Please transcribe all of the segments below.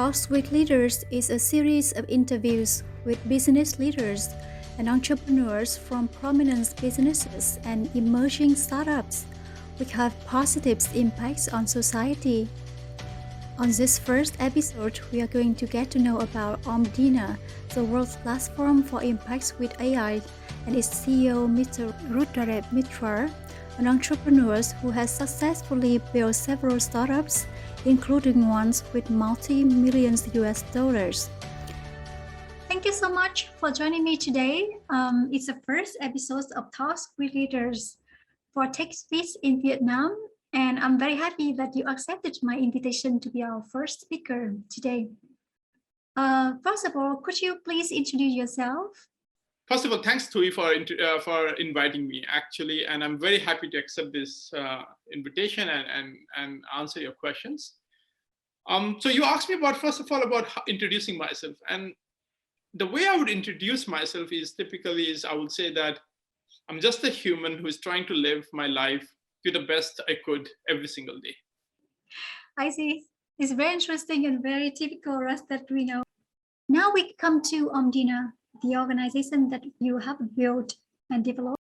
Talks with Leaders is a series of interviews with business leaders and entrepreneurs from prominent businesses and emerging startups which have positive impacts on society. On this first episode, we are going to get to know about Omdina, the world's platform for impacts with AI, and its CEO, Mr. Rudradev Mitra, an entrepreneur who has successfully built several startups, including ones with multi-millions US dollars. Thank you so much for joining me today. It's the first episode of Talks with Leaders for Tech Space in Vietnam, and I'm very happy that you accepted my invitation to be our first speaker today. First of all, could you please introduce yourself? First of all, thanks, Tui, for inviting me, actually, and I'm very happy to accept this invitation and answer your questions. So you asked me about, first of all, about introducing myself, and the way I would introduce myself is typically I would say that I'm just a human who is trying to live my life to the best I could every single day. I see. It's very interesting and very typical us that we know. Now we come to Omdina, the organization that you have built and developed.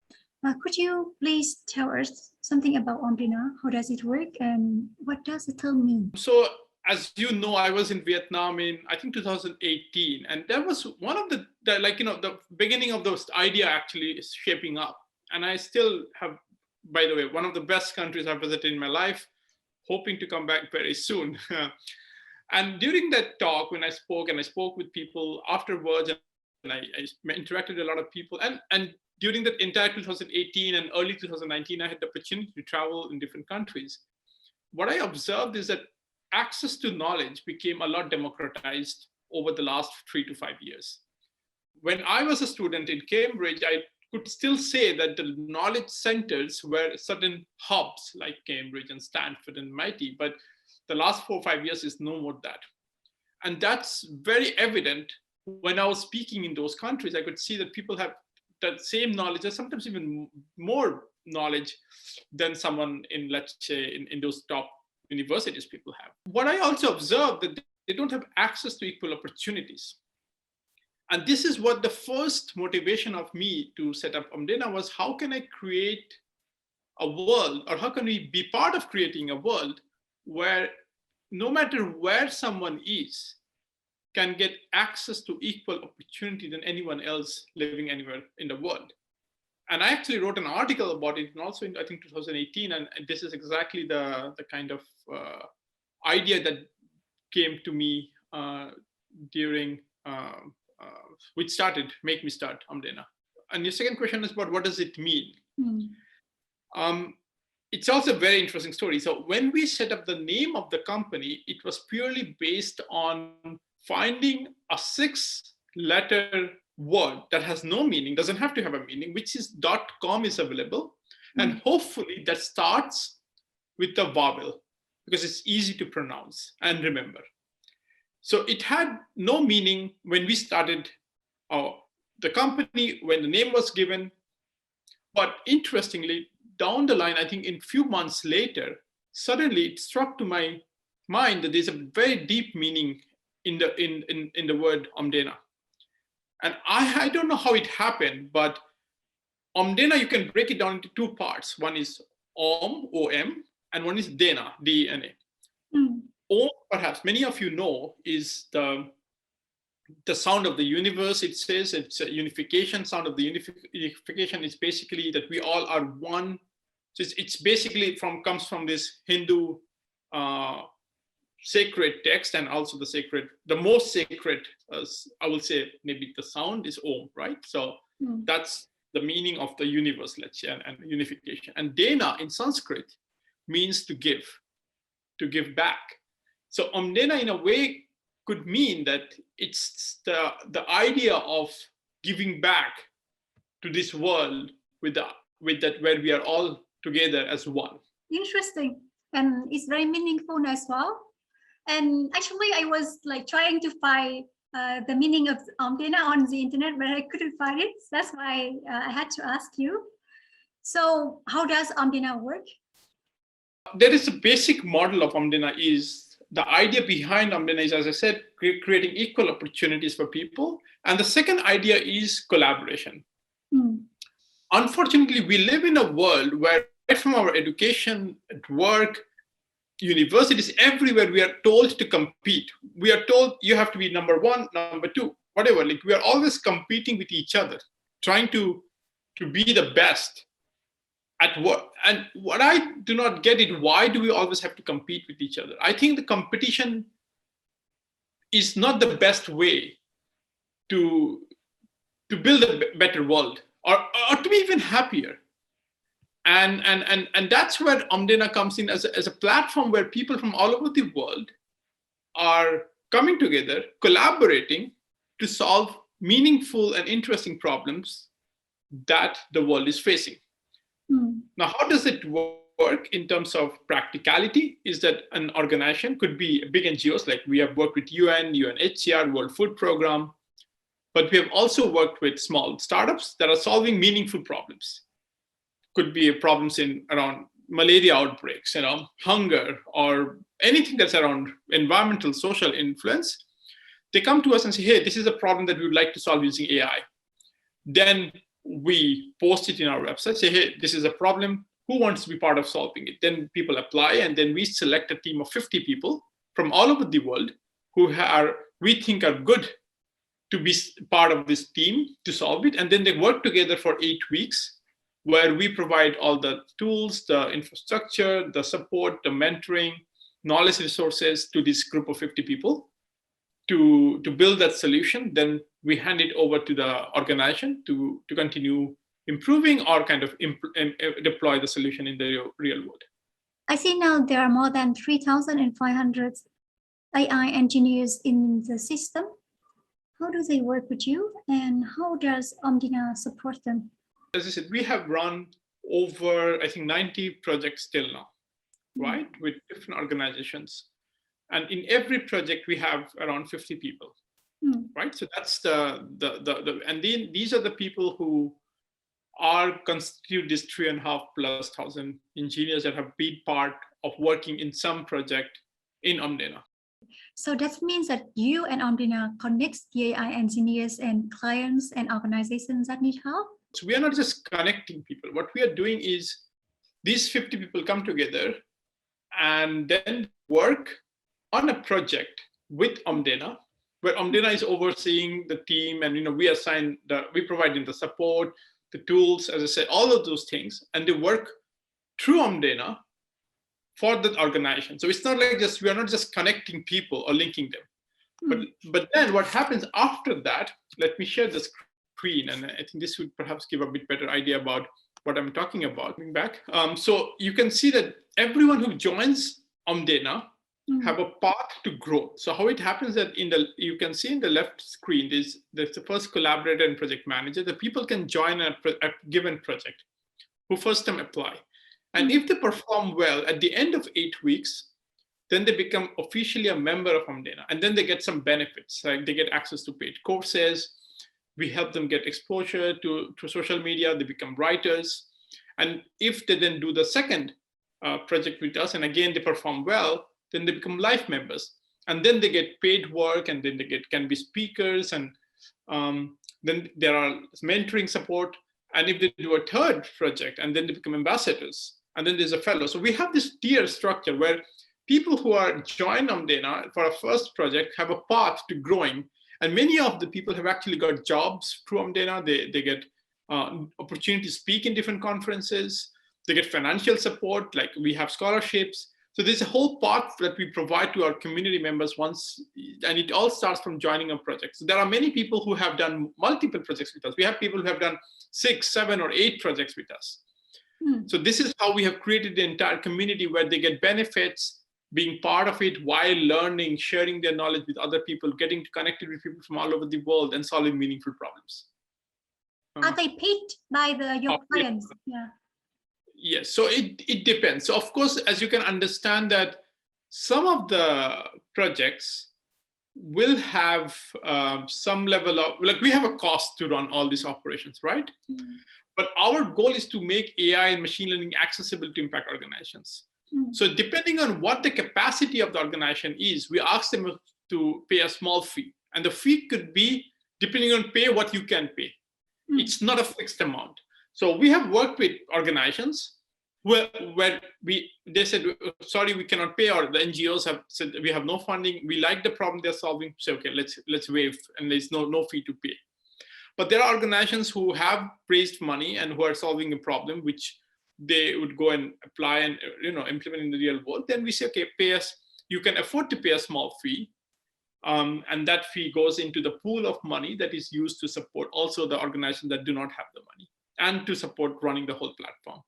Could you please tell us something about Omdina? How does it work and what does the term mean? So, as you know, I was in Vietnam in, I think, 2018. And that was one of the beginning of those idea actually is shaping up. And I still have, by the way, one of the best countries I've visited in my life, hoping to come back very soon. And during that talk, when I spoke with people afterwards, and I interacted with a lot of people. And during that entire 2018 and early 2019, I had the opportunity to travel in different countries. What I observed is that access to knowledge became a lot democratized over the last 3 to 5 years. When I was a student in Cambridge, I could still say that the knowledge centers were certain hubs like Cambridge and Stanford and MIT, but the last 4 or 5 years is no more that. And that's very evident when I was speaking in those countries. I could see that people have that same knowledge, or sometimes even more knowledge than someone in, let's say, in those top universities people have. What I also observed that they don't have access to equal opportunities. And this is what the first motivation of me to set up Omdina was: how can I create a world, or how can we be part of creating a world where no matter where someone is, can get access to equal opportunity than anyone else living anywhere in the world. And I actually wrote an article about it, and also in, I think, 2018, and this is exactly the kind of idea that came to me during, which make me start Omdina. And your second question is about what does it mean? It's also a very interesting story. So when we set up the name of the company, it was purely based on finding a 6-letter word that has no meaning, doesn't have to have a meaning, which is .com is available. And hopefully that starts with the vowel, because it's easy to pronounce and remember. So it had no meaning when we started the company, when the name was given. But interestingly, down the line, I think in a few months later, suddenly it struck to my mind that there's a very deep meaning in the word Omdina. And I don't know how it happened, but Omdina, you can break it down into 2 parts. One is Om, O-M, and one is Dena, D-E-N-A. Om, perhaps many of you know, is the sound of the universe. It says it's a unification. Sound of the unification is basically that we all are one. So it's basically comes from this Hindu sacred text, and also the most sacred, I will say, maybe the sound is Om, right? So that's the meaning of the universe, let's say, and unification. And Dena in Sanskrit means to give back. So Omdina in a way could mean that it's the idea of giving back to this world with that where we are all together as one. Interesting, and it's very meaningful as well. And actually, I was like trying to find the meaning of Omdina on the internet, but I couldn't find it. So that's why I had to ask you. So how does Omdina work? There is a basic model of Omdina. Is the idea behind Omdina is, as I said, creating equal opportunities for people. And the second idea is collaboration. Unfortunately, we live in a world where right from our education, at work, universities, everywhere, we are told to compete. We are told you have to be number one, number two, whatever. Like, we are always competing with each other, trying to be the best at work. And what I do not get is, why do we always have to compete with each other? I think the competition is not the best way to build a better world, or to be even happier. And that's where Omdena comes in as a platform where people from all over the world are coming together, collaborating to solve meaningful and interesting problems that the world is facing. Now, how does it work in terms of practicality? Is that an organization could be big NGOs, like we have worked with UN, UNHCR, World Food Program, but we have also worked with small startups that are solving meaningful problems. Could be problems around malaria outbreaks, hunger, or anything that's around environmental, social influence. They come to us and say, hey, this is a problem that we would like to solve using AI. Then we post it in our website, say, hey, this is a problem. Who wants to be part of solving it? Then people apply, and then we select a team of 50 people from all over the world who we think are good to be part of this team to solve it. And then they work together for 8 weeks, where we provide all the tools, the infrastructure, the support, the mentoring, knowledge resources to this group of 50 people to build that solution. Then we hand it over to the organization to continue improving, or kind of deploy the solution in the real world. I see now there are more than 3,500 AI engineers in the system. How do they work with you, and how does Omdena support them? As I said, we have run over, I think, 90 projects till now, right? With different organizations. And in every project, we have around 50 people, right? So that's and then these are the people who constitute this 3,500+ engineers that have been part of working in some project in Omdena. So that means that you and Omdena connects the AI engineers and clients and organizations that need help? So we are not just connecting people. What we are doing is these 50 people come together and then work on a project with Omdena, where Omdena is overseeing the team, and we provide them the support, the tools, as I said, all of those things, and they work through Omdena for that organization. So it's not like we are not just connecting people or linking them. But then what happens after that, let me share the screen, and I think this would perhaps give a bit better idea about what I'm talking about. Coming back. So you can see that everyone who joins Omdena have a path to growth. So how it happens that you can see in the left screen, there's the first collaborator and project manager. The people can join a given project who first time apply. And if they perform well at the end of 8 weeks, then they become officially a member of Omdena. And then they get some benefits, like they get access to paid courses. We help them get exposure to social media. They become writers. And if they then do the second project with us, and again, they perform well, then they become life members. And then they get paid work, and then they can be speakers. And then there are mentoring support. And if they do a third project, and then they become ambassadors, and then there's a fellow. So we have this tier structure where people who are joined Omdena for a first project have a path to growing. And many of the people have actually got jobs through Omdena. They get opportunity to speak in different conferences. They get financial support, like we have scholarships. So there's a whole path that we provide to our community members and it all starts from joining a project. So there are many people who have done multiple projects with us. We have people who have done 6, 7, or 8 projects with us. So this is how we have created the entire community, where they get benefits, being part of it while learning, sharing their knowledge with other people, getting connected with people from all over the world, and solving meaningful problems. Are they paid by your clients? Yeah. Yes, so it depends. So of course, as you can understand, that some of the projects will have some level of, like, we have a cost to run all these operations, right? But our goal is to make AI and machine learning accessible to impact organizations. So depending on what the capacity of the organization is, we ask them to pay a small fee. And the fee could be, depending on pay, what you can pay. It's not a fixed amount. So we have worked with organizations where they said, sorry, we cannot pay, or the NGOs have said we have no funding. We like the problem they're solving. So okay, let's waive, and there's no fee to pay. But there are organizations who have raised money and who are solving a problem which they would go and apply and implement in the real world. Then we say, okay, pay us. You can afford to pay a small fee, and that fee goes into the pool of money that is used to support also the organizations that do not have the money and to support running the whole platform.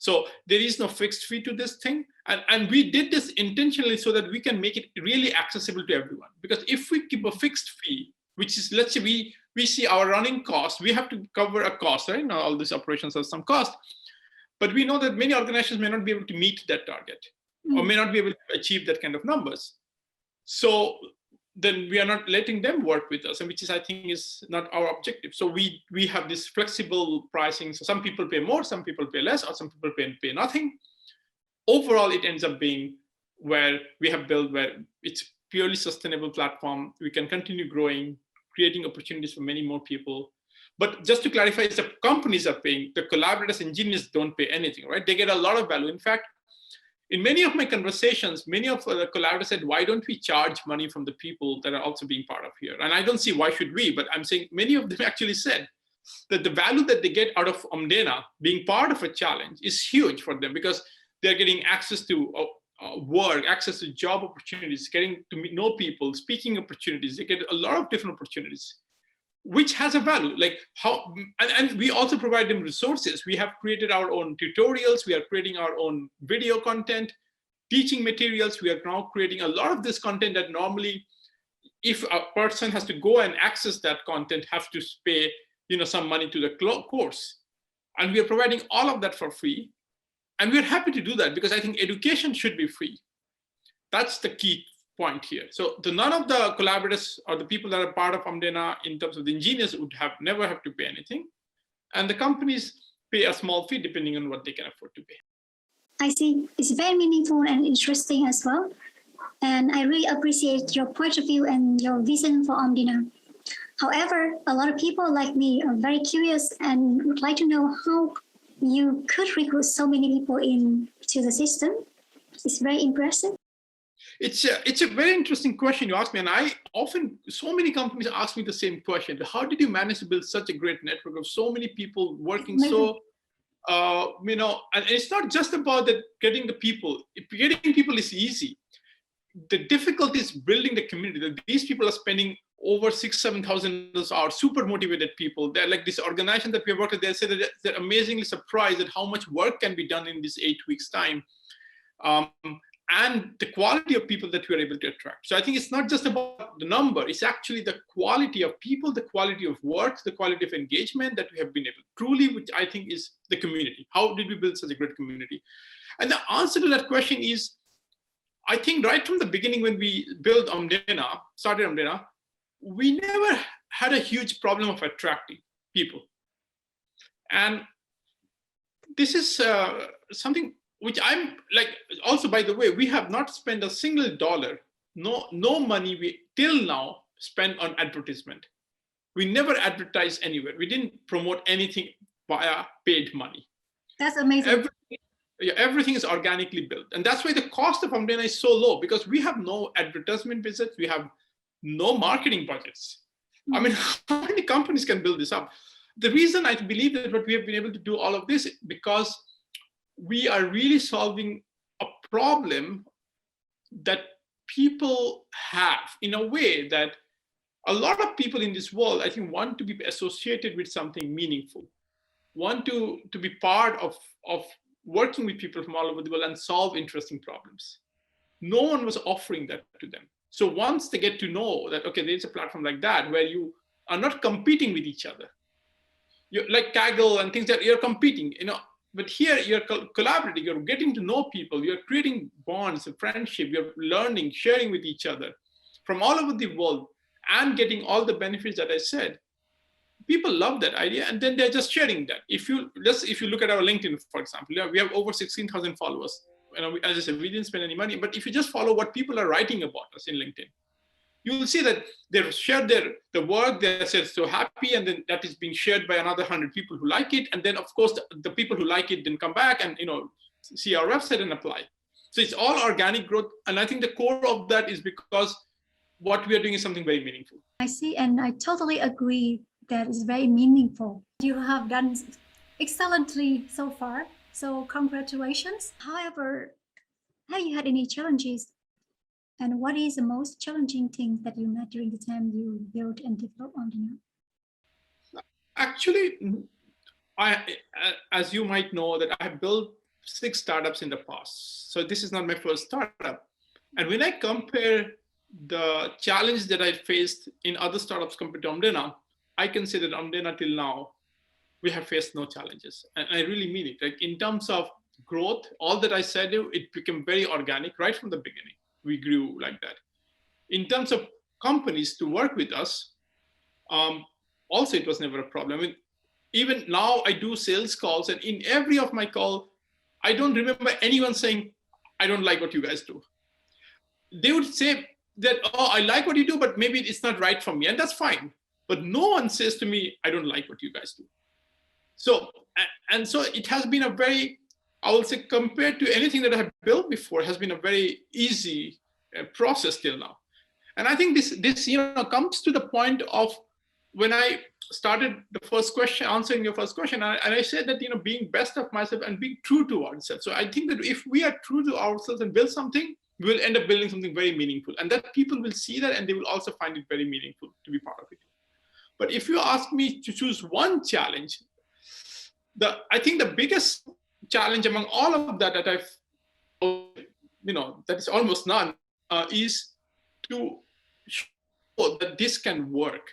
So there is no fixed fee to this thing. And we did this intentionally so that we can make it really accessible to everyone. Because if we keep a fixed fee, which is, let's say we see our running cost, we have to cover a cost, right? Now all these operations have some cost. But we know that many organizations may not be able to meet that target or may not be able to achieve that kind of numbers. So then we are not letting them work with us, and which is, I think, is not our objective. So we have this flexible pricing. So some people pay more, some people pay less, or some people pay nothing. Overall, it ends up being where we have built where it's purely sustainable platform. We can continue growing, creating opportunities for many more people. But just to clarify, the companies are paying. The collaborators, engineers don't pay anything, right? They get a lot of value. In fact, in many of my conversations, many of the collaborators said, why don't we charge money from the people that are also being part of here? And I don't see why should we, but I'm saying many of them actually said that the value that they get out of Omdena being part of a challenge is huge for them, because they're getting access to work, access to job opportunities, getting to know people, speaking opportunities. They get a lot of different opportunities, which has a value. Like how, and we also provide them resources. We have created our own tutorials. We are creating our own video content, teaching materials. We are now creating a lot of this content that normally, if a person has to go and access that content, have to pay some money to the course. And we are providing all of that for free. And we're happy to do that because I think education should be free. That's the key point here. So none of the collaborators or the people that are part of Omdena in terms of the engineers would never have to pay anything. And the companies pay a small fee depending on what they can afford to pay. I see. It's very meaningful and interesting as well. And I really appreciate your point of view and your vision for Omdena. However, a lot of people like me are very curious and would like to know how you could recruit so many people into the system. It's very impressive. It's a very interesting question you asked me, and I often, so many companies ask me the same question. How did you manage to build such a great network of so many people working so, and it's not just about that getting the people. Getting people is easy. The difficulty is building the community. These people are spending over 6,000-7,000 hours, super motivated people. They're like this organization that we have worked with, they say that they're amazingly surprised at how much work can be done in this 8 weeks time. And the quality of people that we are able to attract. So I think it's not just about the number, it's actually the quality of people, the quality of work, the quality of engagement that we have been able, truly, which I think is the community. How did we build such a great community? And the answer to that question is, I think right from the beginning when we started Omdena, we never had a huge problem of attracting people. And this is something which I'm like, also, by the way, we have not spent a single dollar, no money we till now spent on advertisement. We never advertise anywhere. We didn't promote anything via paid money. That's amazing. Everything is organically built. And that's why the cost of Omdena is so low, because we have no advertisement visits, we have no marketing budgets. I mean, how many companies can build this up? The reason I believe that what we have been able to do all of this, because we are really solving a problem that people have, in a way that a lot of people in this world, I think, want to be associated with something meaningful, want to be part of working with people from all over the world and solve interesting problems. No one was offering that to them. So once they get to know that, okay, there's a platform like that where you are not competing with each other. You're like Kaggle and things that you're competing, but here you're collaborating, you're getting to know people, you're creating bonds, a friendship, you're learning, sharing with each other from all over the world and getting all the benefits that I said. People love that idea, and then they're just sharing that. If you look at our LinkedIn, for example, we have over 16,000 followers. As I said, we didn't spend any money, but if you just follow what people are writing about us in LinkedIn, you will see that they've shared the work, they're so happy, and then that is being shared by another 100 people who like it. And then of course, the people who like it then come back and see our website and apply. So it's all organic growth. And I think the core of that is because what we are doing is something very meaningful. I see, and I totally agree that it's very meaningful. You have done excellently so far, so congratulations. However, have you had any challenges? And what is the most challenging thing that you met during the time you built and developed Omdina? Actually, as you might know, that I have built 6 startups in the past. So this is not my first startup. And when I compare the challenge that I faced in other startups compared to Omdina, I can say that Omdina till now, we have faced no challenges. And I really mean it. Like in terms of growth, all that I said, it became very organic right from the beginning. We grew like that. In terms of companies to work with us, also it was never a problem. I mean, even now I do sales calls, and in every of my call, I don't remember anyone saying, I don't like what you guys do. They would say that, oh, I like what you do, but maybe it's not right for me, and that's fine. But no one says to me, I don't like what you guys do. So it has been a very, I will say, compared to anything that I have built before, has been a very easy process till now. And I think this comes to the point of when I started the first question, answering your first question, and I said that being best of myself and being true to ourselves. So I think that if we are true to ourselves and build something, we will end up building something very meaningful, and that people will see that and they will also find it very meaningful to be part of it. But if you ask me to choose one challenge, I think the biggest challenge among all of that I've, that is almost none, is to show that this can work.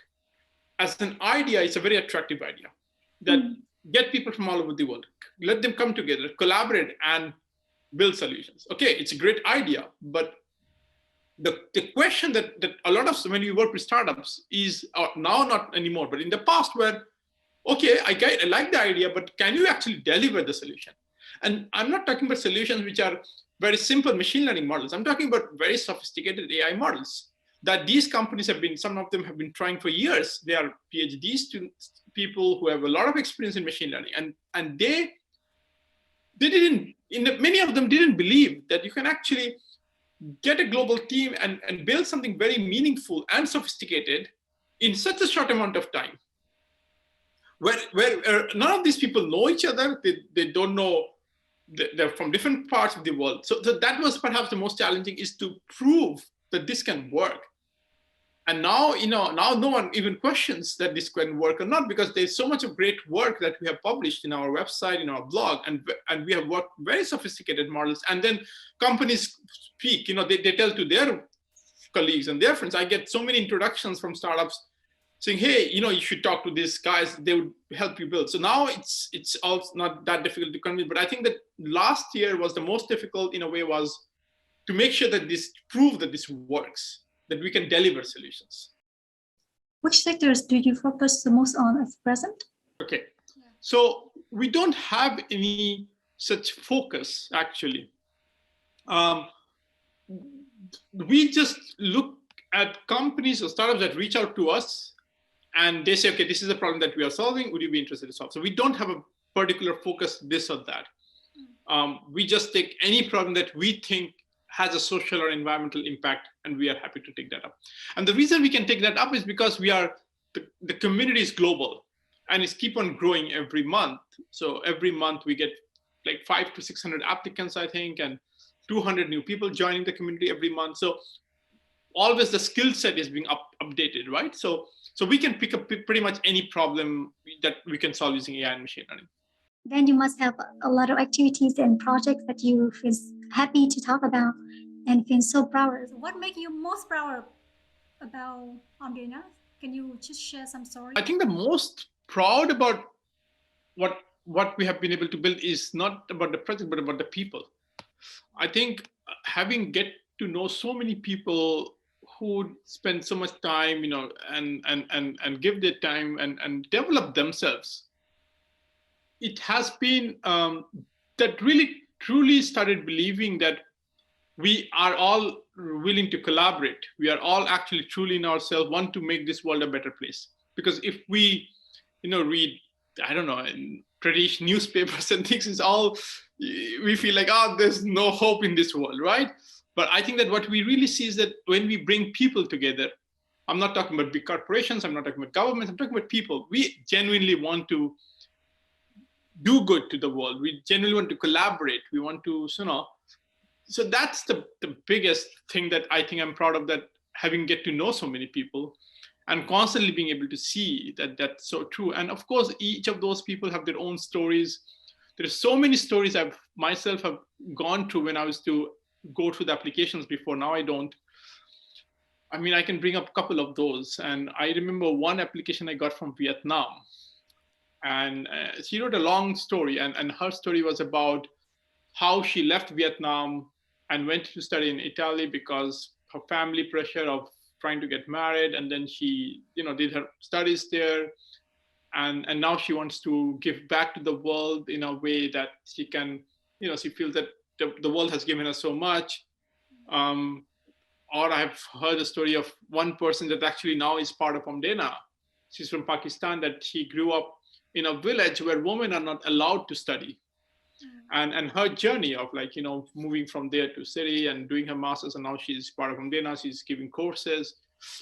As an idea, it's a very attractive idea that get people from all over the world, let them come together, collaborate, and build solutions. Okay, it's a great idea, but the question that a lot of, when we work with startups, is now not anymore, but in the past where, okay, I like the idea, but can you actually deliver the solution? And I'm not talking about solutions which are very simple machine learning models. I'm talking about very sophisticated AI models that these companies have been, some of them have been trying for years. They are PhD students, people who have a lot of experience in machine learning. And they didn't, many of them didn't believe that you can actually get a global team and build something very meaningful and sophisticated in such a short amount of time. Where none of these people know each other, they don't know, they're from different parts of the world. So that was perhaps the most challenging, is to prove that this can work. And now, now no one even questions that this can work or not, because there's so much of great work that we have published in our website, in our blog, and we have worked very sophisticated models. And then companies speak, they tell to their colleagues and their friends. I get so many introductions from startups saying, hey, you should talk to these guys, they would help you build. So now it's also not that difficult to convince, but I think that last year was the most difficult in a way, was to make sure that prove that this works, that we can deliver solutions. Which sectors do you focus the most on at present? Okay, so we don't have any such focus, actually. We just look at companies or startups that reach out to us and they say, okay, this is a problem that we are solving, would you be interested to solve? So we don't have a particular focus, this or that. We just take any problem that we think has a social or environmental impact, and we are happy to take that up. And the reason we can take that up is because the community is global and it's keep on growing every month. So every month we get like 500 to 600 applicants, I think, and 200 new people joining the community every month. So always the skill set is being updated, right? So we can pick up pretty much any problem that we can solve using AI and machine learning. Then you must have a lot of activities and projects that you feel happy to talk about and feel so proud. So what makes you most proud about Omdina? Can you just share some stories? I think the most proud about what we have been able to build is not about the project, but about the people. I think having get to know so many people who spend so much time, and give their time and develop themselves, it has been that really truly started believing that we are all willing to collaborate. We are all actually truly in ourselves want to make this world a better place. Because if we, read, I don't know, in traditional newspapers and things, it's all, we feel like, there's no hope in this world, right? But I think that what we really see is that when we bring people together, I'm not talking about big corporations, I'm not talking about governments, I'm talking about people. We genuinely want to do good to the world. We genuinely want to collaborate. We want to, so that's the biggest thing that I think I'm proud of, that having get to know so many people and constantly being able to see that that's so true. And of course, each of those people have their own stories. There's so many stories I've myself have gone through when I was to go through the applications before. Now I don't. I mean, I can bring up a couple of those. And I remember one application I got from Vietnam. And she wrote a long story. And her story was about how she left Vietnam and went to study in Italy because her family pressure of trying to get married. And then she, did her studies there. And now she wants to give back to the world in a way that she can, she feels that the world has given her so much. Or I've heard a story of one person that actually now is part of Omdena. She's from Pakistan, that she grew up in a village where women are not allowed to study. And her journey of moving from there to city and doing her master's, and now she's part of Omdena, she's giving courses.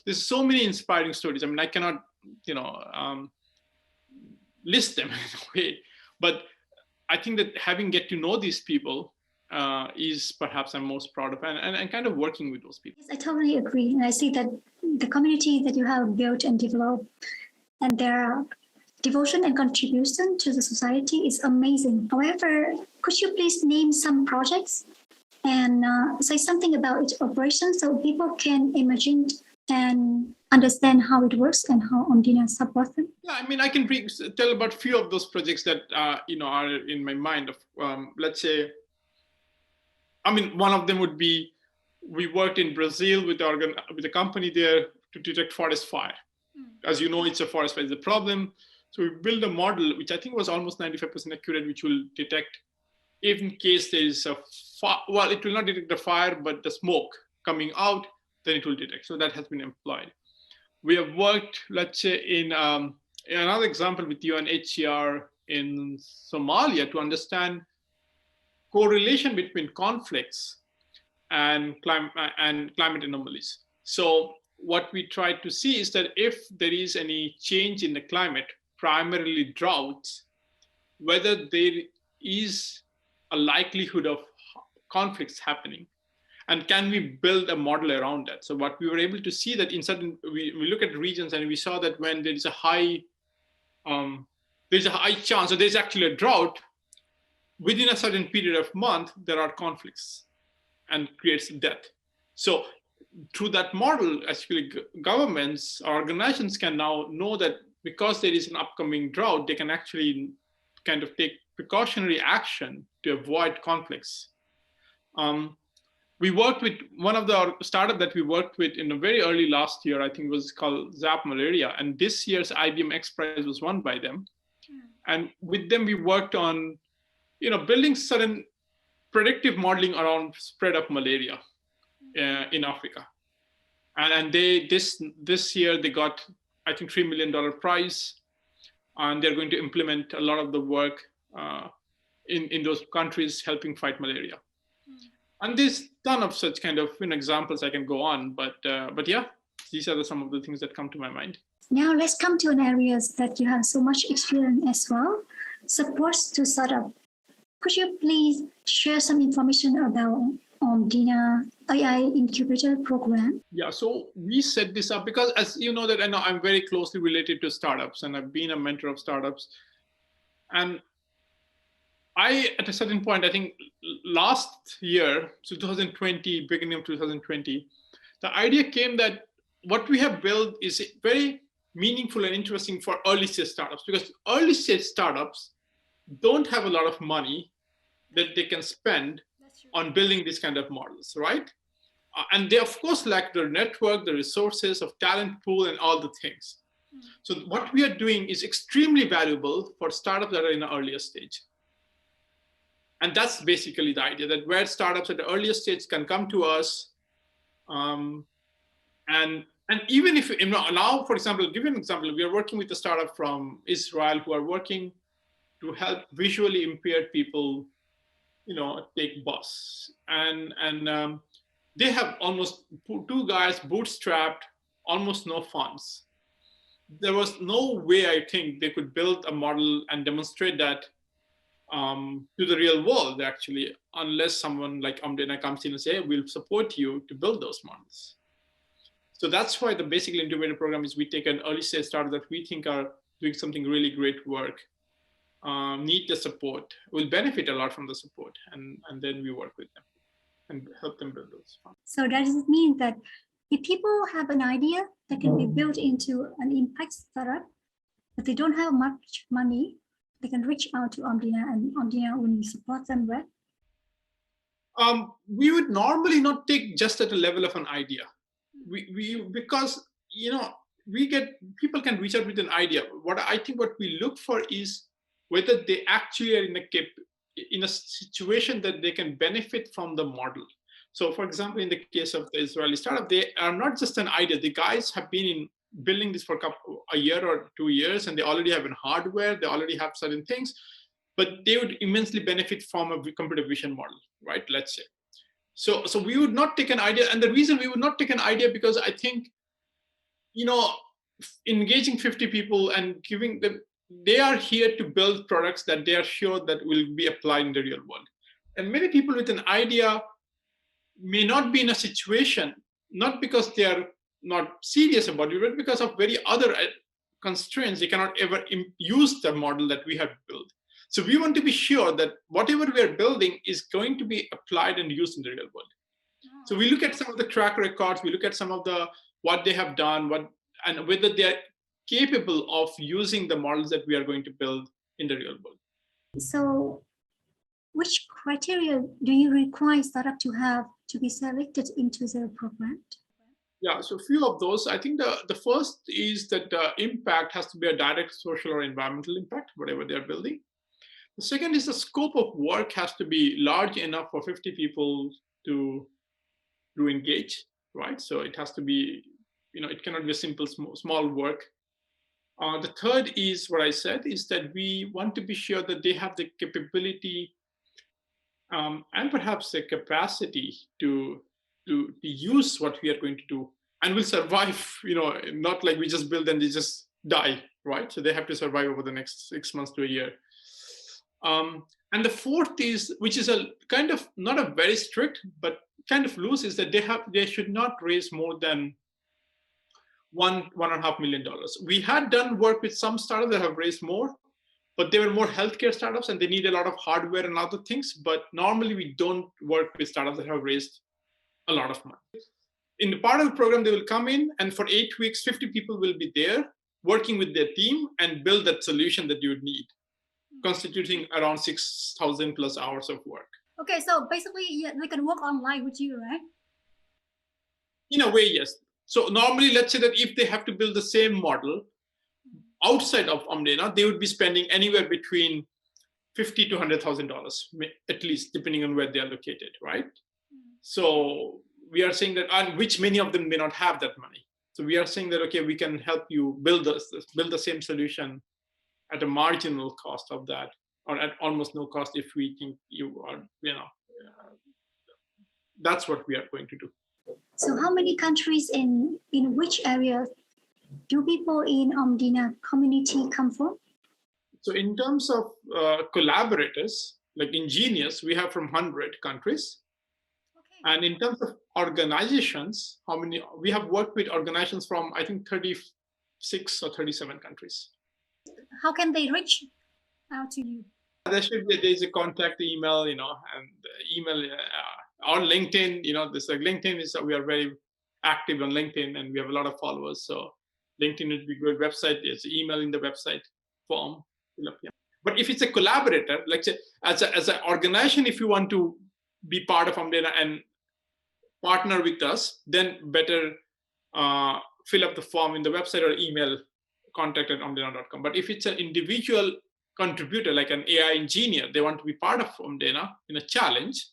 There's so many inspiring stories. I mean, I cannot, list them in a way, but I think that having get to know these people is perhaps I'm most proud of, and kind of working with those people. Yes, I totally agree. And I see that the community that you have built and developed and their devotion and contribution to the society is amazing. However, could you please name some projects and say something about its operation so people can imagine and understand how it works and how Omdena supports them? Yeah, I mean, I can tell about a few of those projects that are in my mind. Let's say, I mean, one of them would be, we worked in Brazil with a company there to detect forest fire. As you know, it's a forest fire is a problem. So we built a model, which I think was almost 95% accurate, which will detect if in case there is a fire. Well, it will not detect the fire, but the smoke coming out, then it will detect. So that has been employed. We have worked, let's say, in another example with UNHCR in Somalia to understand correlation between conflicts and climate anomalies. So what we try to see is that if there is any change in the climate, primarily droughts, whether there is a likelihood of conflicts happening, and can we build a model around that? So what we were able to see that in certain, we look at regions and we saw that when there is a high chance, so there's actually a drought, within a certain period of month, there are conflicts and creates death. So through that model, actually governments or organizations can now know that because there is an upcoming drought, they can actually kind of take precautionary action to avoid conflicts. We worked with one of the startup that we worked with in a very early last year, I think was called Zap Malaria. And this year's IBM X Prize was won by them. And with them, we worked on, building certain predictive modeling around spread of malaria in Africa. And they, this year they got, I think, $3 million prize. And they're going to implement a lot of the work in those countries helping fight malaria. And there's a ton of such kind of examples I can go on, but yeah, these are some of the things that come to my mind. Now let's come to an areas that you have so much experience as well, supports to startup. Could you please share some information about Omdena AI Incubator Program? Yeah, so we set this up because, as you know, that I know I'm very closely related to startups and I've been a mentor of startups. And at a certain point, I think last year, so 2020, beginning of 2020, the idea came that what we have built is very meaningful and interesting for early stage startups, because early stage startups don't have a lot of money that they can spend on building these kind of models, right? And they, of course, lack the network, the resources of talent pool and all the things. So what we are doing is extremely valuable for startups that are in an earlier stage. And that's basically the idea, that where startups at the earlier stage can come to us Um, and even if, now, for example, give you an example, we are working with a startup from Israel who are working to help visually impaired people, take bus. And they have almost two guys bootstrapped, almost no funds. There was no way, I think, they could build a model and demonstrate that to the real world, actually, unless someone like Omdena comes in and say, hey, we'll support you to build those models. So that's why the basically incubator program is we take an early stage startup that we think are doing something really great work, need the support, will benefit a lot from the support, and then we work with them and help them build those funds. So does it mean that if people have an idea that can be built into an impact startup, but they don't have much money, they can reach out to Omdena and Omdena will support them with? We would normally not take just at a level of an idea. Because people can reach out with an idea. What we look for is whether they actually are in a situation that they can benefit from the model. So, for example, in the case of the Israeli startup, they are not just an idea. The guys have been in building this for a year or 2 years, and they already have hardware. They already have certain things, but they would immensely benefit from a computer vision model, right? Let's say. So we would not take an idea, and the reason we would not take an idea because I think, engaging 50 people and giving them, they are here to build products that they are sure that will be applied in the real world. And many people with an idea may not be in a situation, not because they are not serious about it, but because of very other constraints, they cannot ever use the model that we have built. So we want to be sure that whatever we are building is going to be applied and used in the real world. So we look at some of the track records, we look at some of what they have done, and whether they are capable of using the models that we are going to build in the real world. So which criteria do you require startup to have to be selected into the program? Yeah, so a few of those. I think the first is that impact has to be a direct social or environmental impact, whatever they're building. The second is the scope of work has to be large enough for 50 people to engage, right? So it has to be, it cannot be a simple small work. The third is what I said, is that we want to be sure that they have the capability and perhaps the capacity to use what we are going to do and will survive, not like we just build and they just die, right? So they have to survive over the next 6 months to a year. And the fourth is, which is a kind of not a very strict, but kind of loose, is that they should not raise more than $1.5 million. We had done work with some startups that have raised more, but they were more healthcare startups and they need a lot of hardware and other things. But normally we don't work with startups that have raised a lot of money. In the part of the program, they will come in and for 8 weeks, 50 people will be there working with their team and build that solution that you would need, constituting around 6,000 plus hours of work. Okay, so basically they can work online with you, right? In a way, yes. So normally, let's say that if they have to build the same model outside of Omdena, they would be spending anywhere between $50,000 to $100,000, at least, depending on where they are located, right? So we are saying that, and which many of them may not have that money. So we are saying that, okay, we can help you build the same solution at a marginal cost of that, or at almost no cost if we think you are, that's what we are going to do. So how many countries in which area do people in Omdena community come from? So in terms of collaborators, like engineers, we have from 100 countries. Okay. And in terms of organizations, we have worked with organizations from, I think, 36 or 37 countries. How can they reach out to you? There's a contact email, and email on LinkedIn. This LinkedIn we are very active on LinkedIn, and we have a lot of followers. So LinkedIn would be a good website. There's email in the website form. But if it's a collaborator, like say, as an organization, if you want to be part of Omdena and partner with us, then better fill up the form in the website or email contact@omdena.com. But if it's an individual contributor, like an AI engineer, they want to be part of Omdena in a challenge,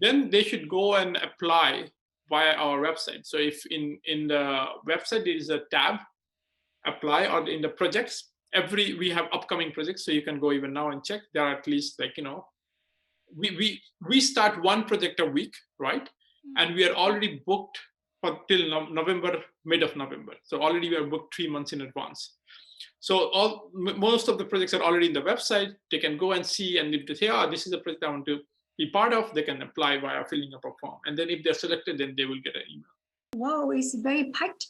then they should go and apply via our website. So if in the website there is a tab, apply, or in the projects, we have upcoming projects, so you can go even now and check. There are at least, like, we start one project a week, right? And we are already booked for till November, mid of November. So already we are booked 3 months in advance. So most of the projects are already in the website. They can go and see, and if they say, oh, this is a project I want to be part of, they can apply via filling up a form. And then if they're selected, then they will get an email. Wow, it's very packed.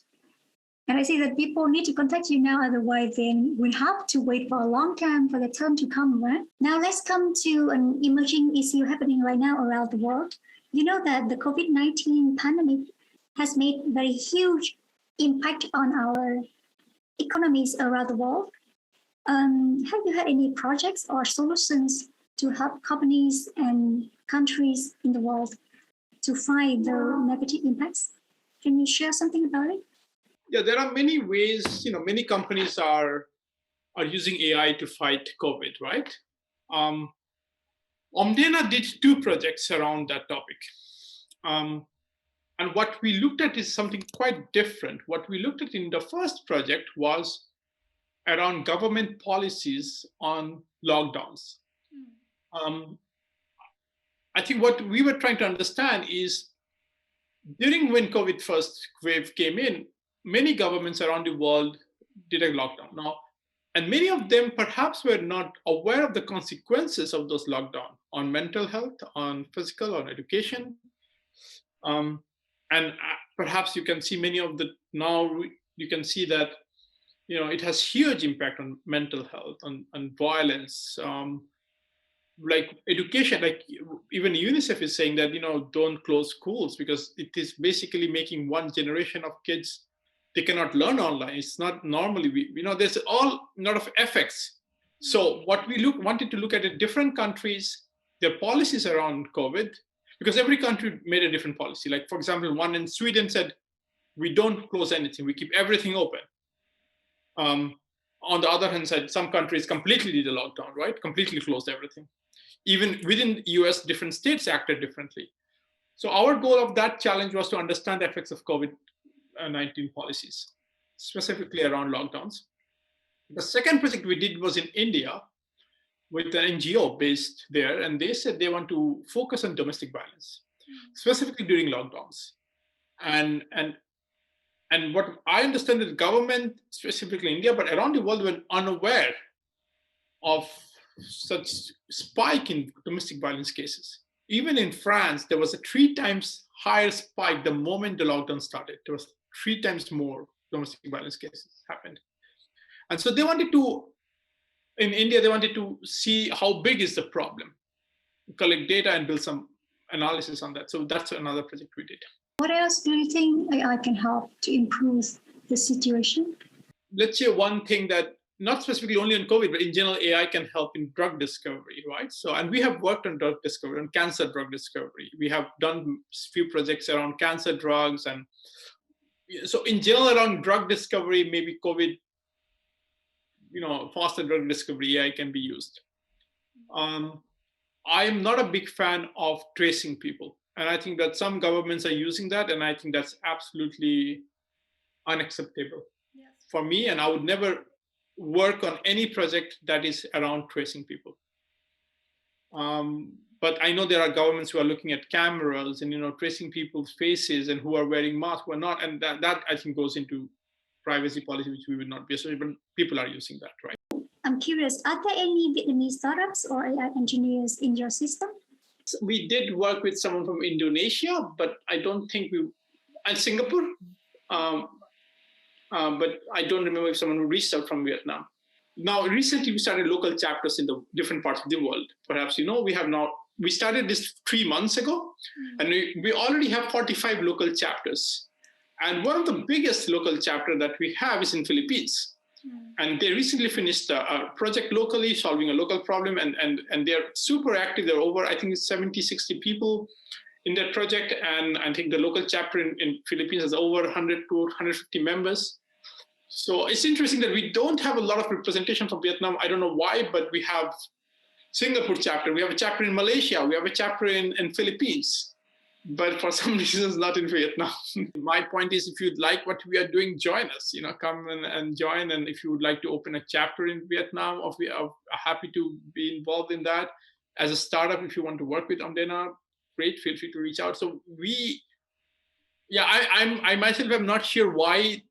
And I see that people need to contact you now, otherwise then we'll have to wait for a long time for the term to come, right? Now let's come to an emerging issue happening right now around the world. You know that the COVID-19 pandemic has made very huge impact on our economies around the world. Have you had any projects or solutions to help companies and countries in the world to fight the negative impacts? Can you share something about it? Yeah, there are many ways. Many companies are using AI to fight COVID, right? Omdena did 2 projects around that topic. And what we looked at is something quite different. What we looked at in the first project was around government policies on lockdowns. I think what we were trying to understand is, during when COVID first wave came in, many governments around the world did a lockdown now, and many of them perhaps were not aware of the consequences of those lockdowns on mental health, on physical, on education. And perhaps you can see many of the, now you can see that, it has huge impact on mental health, on violence, like education. Like even UNICEF is saying that, don't close schools, because it is basically making one generation of kids, they cannot learn online. It's not normally, there's all lot of effects. So what we wanted to look at different countries, their policies around COVID, because every country made a different policy. Like, for example, one in Sweden said, we don't close anything, we keep everything open. On the other hand side, some countries completely did a lockdown, right? Completely closed everything. Even within US, different states acted differently. So our goal of that challenge was to understand the effects of COVID-19 policies, specifically around lockdowns. The second project we did was in India with an NGO based there, and they said they want to focus on domestic violence, specifically during lockdowns. And what I understand is government, specifically India, but around the world, were unaware of such spike in domestic violence cases. Even in France, there was a 3 times higher spike the moment the lockdown started. There was 3 times more domestic violence cases happened. And so they wanted to, in India, they wanted to see how big is the problem, collect data and build some analysis on that. So that's another project we did. What else do you think AI can help to improve the situation? Let's say one thing that, not specifically only on COVID, but in general, AI can help in drug discovery, right? So, and we have worked on drug discovery, on cancer drug discovery. We have done a few projects around cancer drugs. And so in general, around drug discovery, maybe COVID, faster drug discovery, AI can be used. I am not a big fan of tracing people. And I think that some governments are using that, and I think that's absolutely unacceptable for me. And I would never work on any project that is around tracing people. But I know there are governments who are looking at cameras and tracing people's faces and who are wearing masks, who are not, and that I think goes into privacy policy, which we would not be associated, but people are using that, right? I'm curious, are there any Vietnamese startups or AI engineers in your system? We did work with someone from Indonesia, but I don't think and Singapore, but I don't remember if someone reached out from Vietnam. Now, recently we started local chapters in the different parts of the world. Perhaps we started this 3 months ago, and we already have 45 local chapters. And one of the biggest local chapter that we have is in Philippines. And they recently finished a project locally, solving a local problem, and they're super active. They're over, I think it's 70, 60 people in that project. And I think the local chapter in Philippines has over 100 to 150 members. So it's interesting that we don't have a lot of representation from Vietnam. I don't know why, but we have Singapore chapter. We have a chapter in Malaysia. We have a chapter in Philippines. but for some reasons not in Vietnam. My point is, if you'd like what we are doing, join us. Come and join. And if you would like to open a chapter in Vietnam, we are happy to be involved in that. As a startup, if you want to work with Omdena, great, feel free to reach out. So I myself am not sure why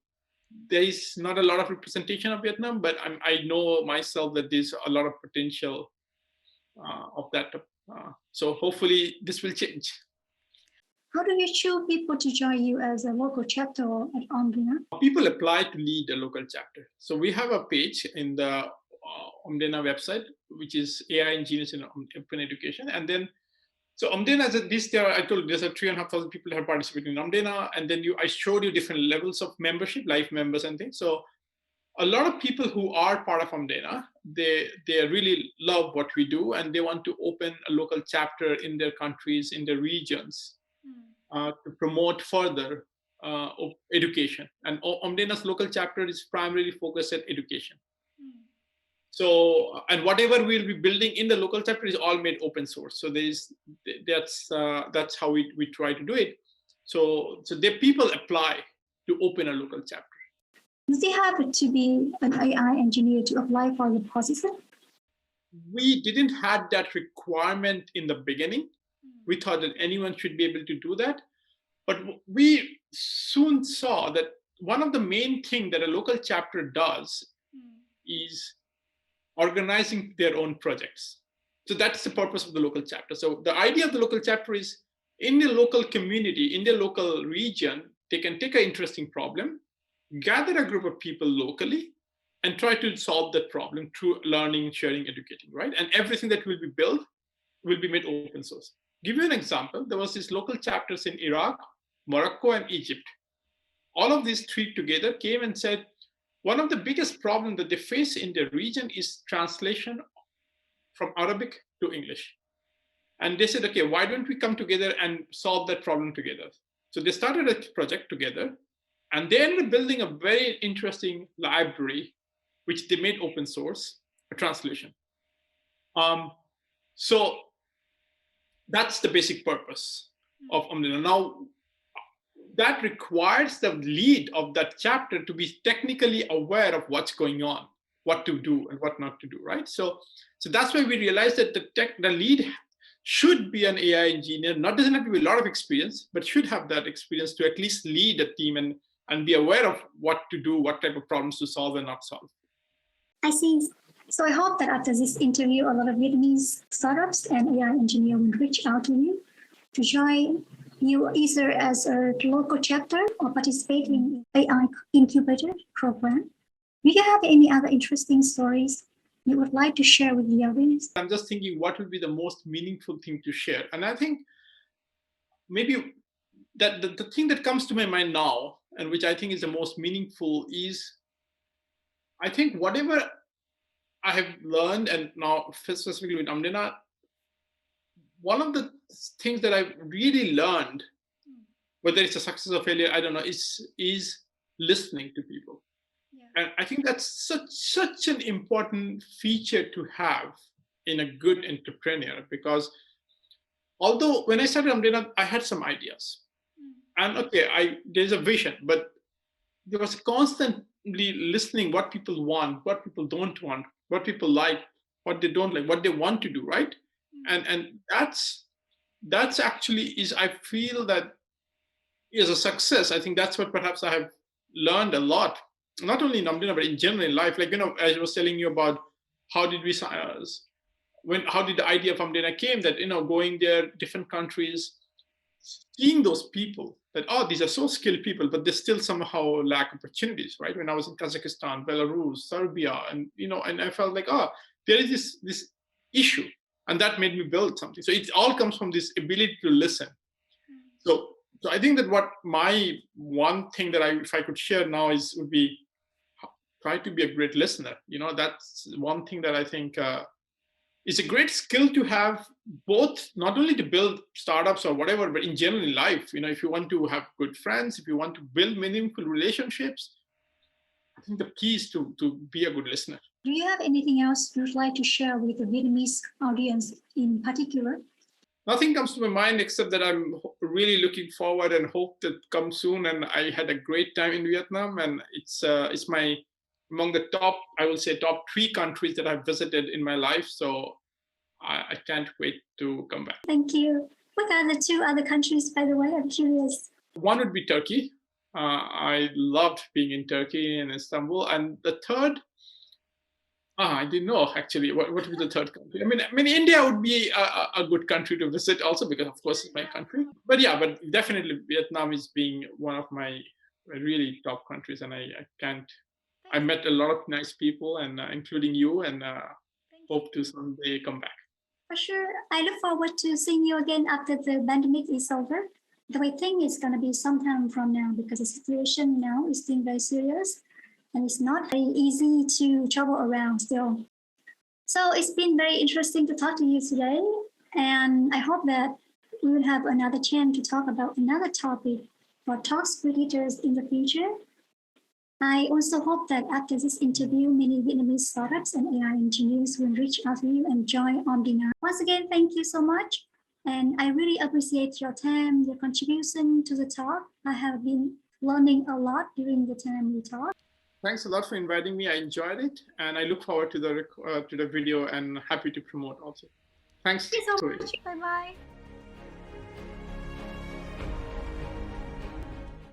there is not a lot of representation of Vietnam, but I know myself that there's a lot of potential of that. So hopefully this will change. How do you choose people to join you as a local chapter at Omdena? People apply to lead a local chapter. So we have a page in the Omdena website, which is AI Engineers in Open Education. And then, so Omdena, I told you, there's 3,500 people have participated in Omdena. And then I showed you different levels of membership, life members and things. So a lot of people who are part of Omdena, they really love what we do, and they want to open a local chapter in their countries, in their regions, to promote further education. And Omdena's local chapter is primarily focused at education. So, and whatever we'll be building in the local chapter is all made open source. So that's how we try to do it. So the people apply to open a local chapter. Does it have to be an AI engineer to apply for the position? We didn't have that requirement in the beginning. We thought that anyone should be able to do that. But we soon saw that one of the main things that a local chapter does is organizing their own projects. So that's the purpose of the local chapter. So the idea of the local chapter is, in the local community, in the local region, they can take an interesting problem, gather a group of people locally, and try to solve that problem through learning, sharing, educating, right? And everything that will be built will be made open source. Give you an example. There was these local chapters in Iraq, Morocco, and Egypt. All of these three together came and said, one of the biggest problems that they face in their region is translation from Arabic to English. And they said, okay, why don't we come together and solve that problem together? So they started a project together, and they ended up building a very interesting library, which they made open source, a translation. So that's the basic purpose of Omdena. Now, that requires the lead of that chapter to be technically aware of what's going on, what to do and what not to do, right? So that's why we realized that the lead should be an AI engineer, doesn't have to be a lot of experience, but should have that experience to at least lead a team and be aware of what to do, what type of problems to solve and not solve. I see. So I hope that after this interview, a lot of Vietnamese startups and AI engineer will reach out to you to join you either as a local chapter or participate in AI incubator program. Do you have any other interesting stories you would like to share with the audience? I'm just thinking what would be the most meaningful thing to share. And I think maybe that the thing that comes to my mind now, and which I think is the most meaningful, is I think whatever I have learned, and now specifically with Omdena, one of the things that I've really learned, whether it's a success or failure, I don't know, is listening to people. Yeah. And I think that's such an important feature to have in a good entrepreneur, because although when I started Omdena, I had some ideas. And okay, there's a vision, but there was constantly listening what people want, what people don't want, what people like, what they don't like, what they want to do, right? And that's actually I feel that is a success. I think that's what perhaps I have learned a lot, not only in Omdena, but in general in life. Like, as I was telling you about how did the idea of Omdena came, that, going there, different countries, seeing those people that, these are so skilled people, but they still somehow lack opportunities, right? When I was in Kazakhstan, Belarus, Serbia, and, and I felt like, there is this issue. And that made me build something. So it all comes from this ability to listen. So I think that what my one thing that if I could share now would be try to be a great listener. That's one thing that I think is a great skill to have, both not only to build startups or whatever, but in general in life. If you want to have good friends, if you want to build meaningful relationships, I think the key is to be a good listener. Do you have anything else you'd like to share with the Vietnamese audience in particular? Nothing comes to my mind except that I'm really looking forward and hope that comes soon. And I had a great time in Vietnam, and it's my among the top, I will say, top 3 countries that I've visited in my life. So I can't wait to come back. Thank you. What are the 2 other countries, by the way? I'm curious. One would be Turkey. I loved being in Turkey and Istanbul. And the third, I didn't know actually what would be the third country. I mean, India would be a good country to visit also because, of course, it's my country. But yeah, but definitely Vietnam is being one of my really top countries, and I can't. I met a lot of nice people, and including you, and hope to someday come back. For sure. I look forward to seeing you again after the pandemic is over. Though I think it's going to be some time from now because the situation now is being very serious and it's not very easy to travel around still. So it's been very interesting to talk to you today. And I hope that we will have another chance to talk about another topic for talks with leaders in the future. I also hope that after this interview, many Vietnamese startups and AI engineers will reach out to you and join Omdina. Once again, thank you so much. And I really appreciate your time, your contribution to the talk. I have been learning a lot during the time we talked. Thanks a lot for inviting me. I enjoyed it, and I look forward to the video and happy to promote also. Thanks. Thank you so much. Bye-bye.